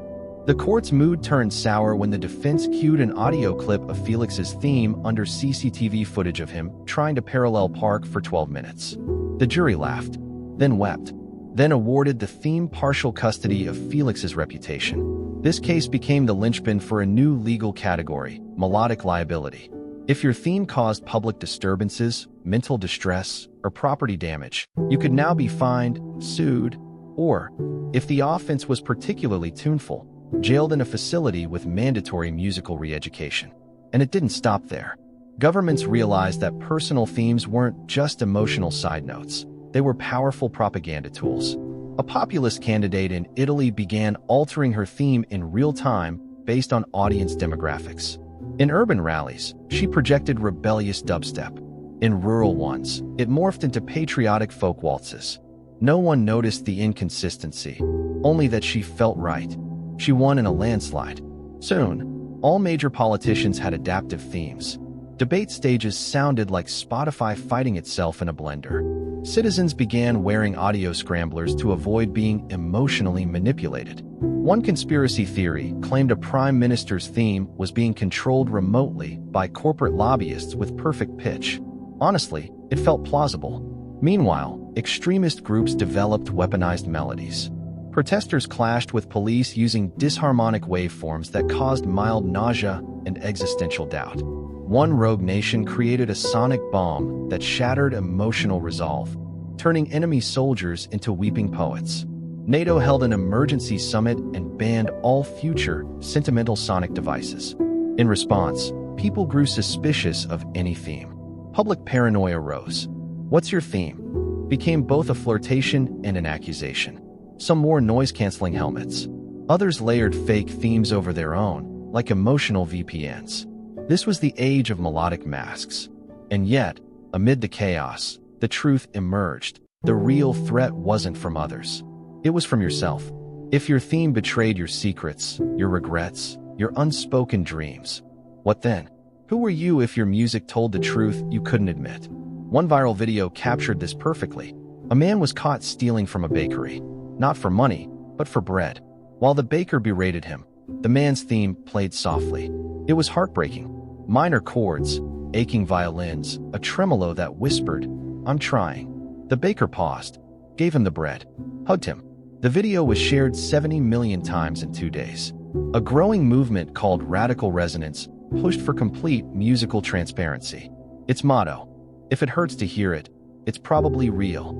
The court's mood turned sour when the defense cued an audio clip of Felix's theme under CCTV footage of him trying to parallel park for 12 minutes. The jury laughed, then wept, then awarded the theme partial custody of Felix's reputation. This case became the linchpin for a new legal category, melodic liability. If your theme caused public disturbances, mental distress, or property damage, you could now be fined, sued, or, if the offense was particularly tuneful, jailed in a facility with mandatory musical re-education. And it didn't stop there. Governments realized that personal themes weren't just emotional side notes. They were powerful propaganda tools. A populist candidate in Italy began altering her theme in real time based on audience demographics. In urban rallies, she projected rebellious dubstep. In rural ones, it morphed into patriotic folk waltzes. No one noticed the inconsistency, only that she felt right. She won in a landslide. Soon, all major politicians had adaptive themes. Debate stages sounded like Spotify fighting itself in a blender. Citizens began wearing audio scramblers to avoid being emotionally manipulated. One conspiracy theory claimed a prime minister's theme was being controlled remotely by corporate lobbyists with perfect pitch. Honestly, it felt plausible. Meanwhile, extremist groups developed weaponized melodies. Protesters clashed with police using disharmonic waveforms that caused mild nausea and existential doubt. One rogue nation created a sonic bomb that shattered emotional resolve, turning enemy soldiers into weeping poets. NATO held an emergency summit and banned all future sentimental sonic devices. In response, people grew suspicious of any theme. Public paranoia rose. "What's your theme?" became both a flirtation and an accusation. Some wore noise-canceling helmets. Others layered fake themes over their own, like emotional VPNs. This was the age of melodic masks. And yet, amid the chaos, the truth emerged. The real threat wasn't from others. It was from yourself. If your theme betrayed your secrets, your regrets, your unspoken dreams, what then? Who were you if your music told the truth you couldn't admit? One viral video captured this perfectly. A man was caught stealing from a bakery. Not for money, but for bread. While the baker berated him, the man's theme played softly. It was heartbreaking. Minor chords, aching violins, a tremolo that whispered, "I'm trying." The baker paused, gave him the bread, hugged him. The video was shared 70 million times in 2 days. A growing movement called Radical Resonance pushed for complete musical transparency. Its motto, "If it hurts to hear it, it's probably real."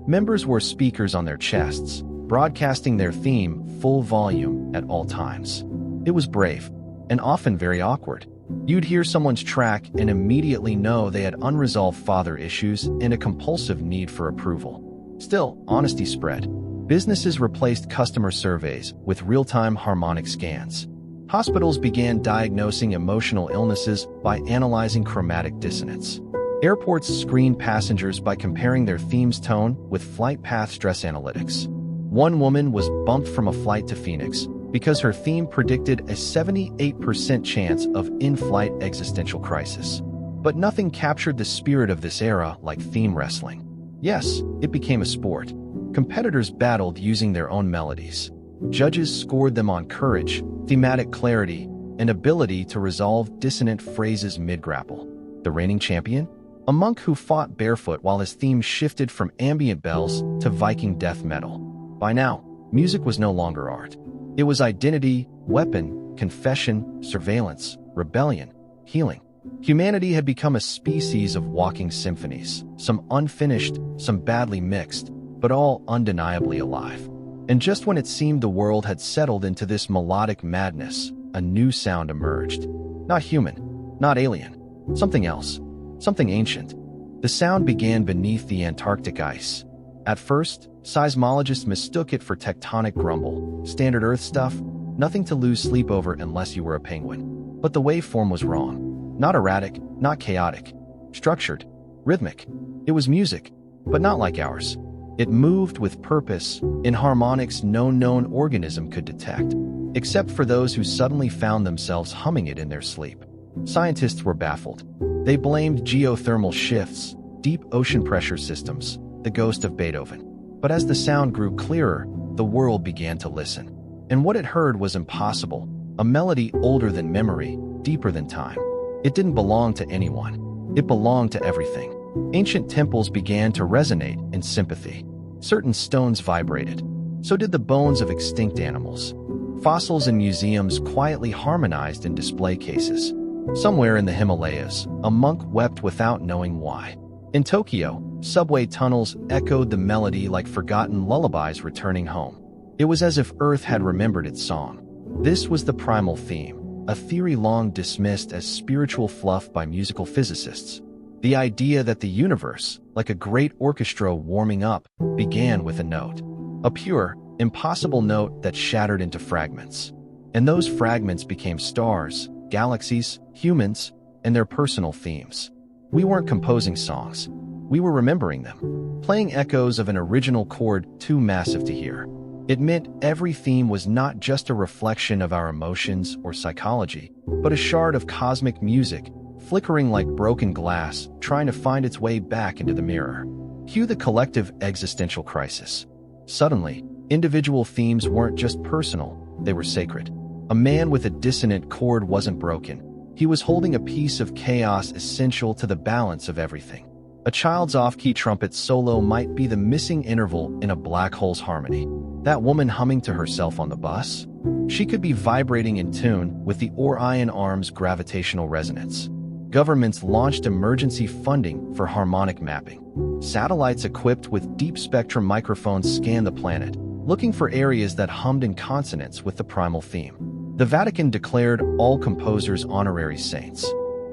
Members wore speakers on their chests, broadcasting their theme full volume at all times. It was brave, and often very awkward. You'd hear someone's track and immediately know they had unresolved father issues and a compulsive need for approval. Still, honesty spread. Businesses replaced customer surveys with real-time harmonic scans. Hospitals began diagnosing emotional illnesses by analyzing chromatic dissonance. Airports screened passengers by comparing their theme's tone with flight path stress analytics. One woman was bumped from a flight to Phoenix because her theme predicted a 78% chance of in-flight existential crisis. But nothing captured the spirit of this era like theme wrestling. Yes, it became a sport. Competitors battled using their own melodies. Judges scored them on courage, thematic clarity, and ability to resolve dissonant phrases mid-grapple. The reigning champion? A monk who fought barefoot while his theme shifted from ambient bells to Viking death metal. By now, music was no longer art. It was identity, weapon, confession, surveillance, rebellion, healing. Humanity had become a species of walking symphonies, some unfinished, some badly mixed, but all undeniably alive. And just when it seemed the world had settled into this melodic madness, a new sound emerged. Not human, not alien, something else, something ancient. The sound began beneath the Antarctic ice. At first, seismologists mistook it for tectonic grumble, standard Earth stuff, nothing to lose sleep over unless you were a penguin. But the waveform was wrong. Not erratic, not chaotic. Structured, rhythmic. It was music, but not like ours. It moved with purpose, in harmonics no known organism could detect, except for those who suddenly found themselves humming it in their sleep. Scientists were baffled. They blamed geothermal shifts, deep ocean pressure systems, the ghost of Beethoven. But as the sound grew clearer, the world began to listen. And what it heard was impossible, a melody older than memory, deeper than time. It didn't belong to anyone. It belonged to everything. Ancient temples began to resonate in sympathy. Certain stones vibrated. So did the bones of extinct animals. Fossils in museums quietly harmonized in display cases. Somewhere in the Himalayas, a monk wept without knowing why. In Tokyo, subway tunnels echoed the melody like forgotten lullabies returning home. It was as if Earth had remembered its song. This was the primal theme, a theory long dismissed as spiritual fluff by musical physicists. The idea that the universe, like a great orchestra warming up, began with a note. A pure, impossible note that shattered into fragments. And those fragments became stars, galaxies, humans, and their personal themes. We weren't composing songs. We were remembering them, playing echoes of an original chord too massive to hear. It meant every theme was not just a reflection of our emotions or psychology, but a shard of cosmic music, flickering like broken glass, trying to find its way back into the mirror. Cue the collective existential crisis. Suddenly, individual themes weren't just personal, they were sacred. A man with a dissonant chord wasn't broken. He was holding a piece of chaos essential to the balance of everything. A child's off-key trumpet solo might be the missing interval in a black hole's harmony. That woman humming to herself on the bus? She could be vibrating in tune with the Orion Arm's gravitational resonance. Governments launched emergency funding for harmonic mapping. Satellites equipped with deep-spectrum microphones scanned the planet, looking for areas that hummed in consonance with the primal theme. The Vatican declared all composers honorary saints.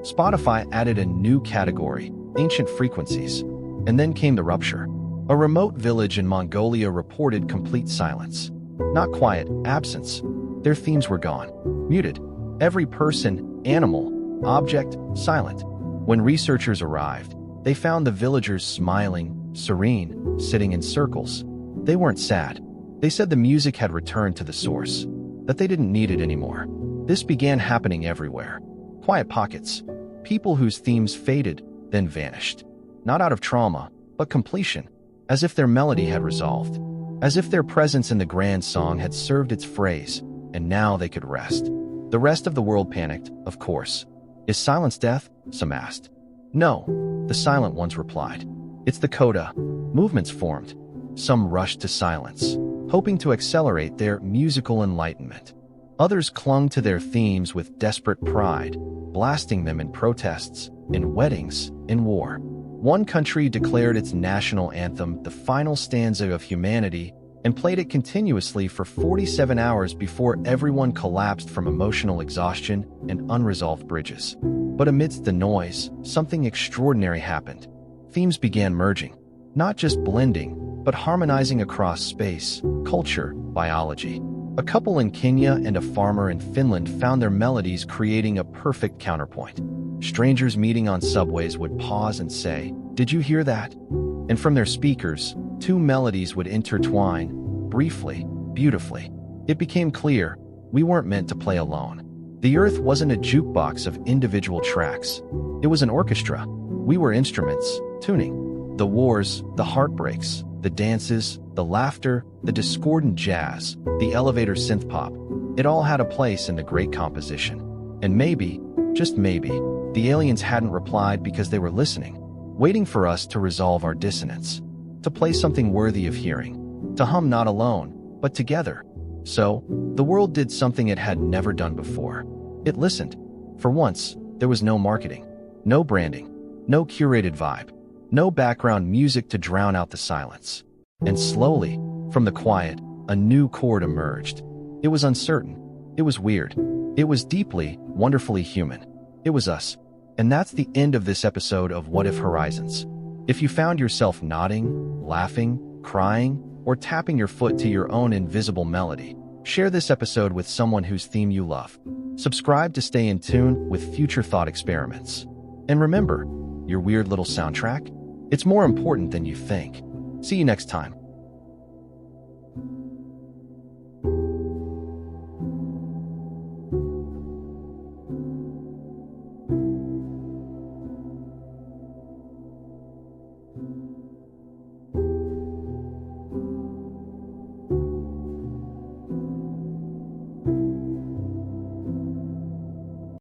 Spotify added a new category, ancient frequencies. And then came the rupture. A remote village in Mongolia reported complete silence. Not quiet, absence. Their themes were gone. Muted. Every person, animal, object, silent. When researchers arrived, they found the villagers smiling, serene, sitting in circles. They weren't sad. They said the music had returned to the source, that they didn't need it anymore. This began happening everywhere. Quiet pockets. People whose themes faded, then vanished. Not out of trauma, but completion. As if their melody had resolved. As if their presence in the grand song had served its phrase, and now they could rest. The rest of the world panicked, of course. Is silence death? Some asked. No, the silent ones replied. It's the coda. Movements formed. Some rushed to silence, hoping to accelerate their musical enlightenment. Others clung to their themes with desperate pride, blasting them in protests, in weddings, in war. One country declared its national anthem the final stanza of humanity and played it continuously for 47 hours before everyone collapsed from emotional exhaustion and unresolved bridges. But amidst the noise, something extraordinary happened. Themes began merging, not just blending, but harmonizing across space, culture, biology. A couple in Kenya and a farmer in Finland found their melodies creating a perfect counterpoint. Strangers meeting on subways would pause and say, "Did you hear that?" And from their speakers, two melodies would intertwine, briefly, beautifully. It became clear, we weren't meant to play alone. The earth wasn't a jukebox of individual tracks. It was an orchestra. We were instruments, tuning. The wars, the heartbreaks, the dances, the laughter, the discordant jazz, the elevator synth pop. It all had a place in the great composition. And maybe, just maybe, the aliens hadn't replied because they were listening, waiting for us to resolve our dissonance, to play something worthy of hearing, to hum not alone, but together. So, the world did something it had never done before. It listened. For once, there was no marketing, no branding, no curated vibe, no background music to drown out the silence. And slowly, from the quiet, a new chord emerged. It was uncertain. It was weird. It was deeply, wonderfully human. It was us. And that's the end of this episode of What If Horizons. If you found yourself nodding, laughing, crying, or tapping your foot to your own invisible melody, Share this episode with someone whose theme you love. Subscribe to stay in tune with future thought experiments. And remember, your weird little soundtrack? It's more important than you think. See you next time.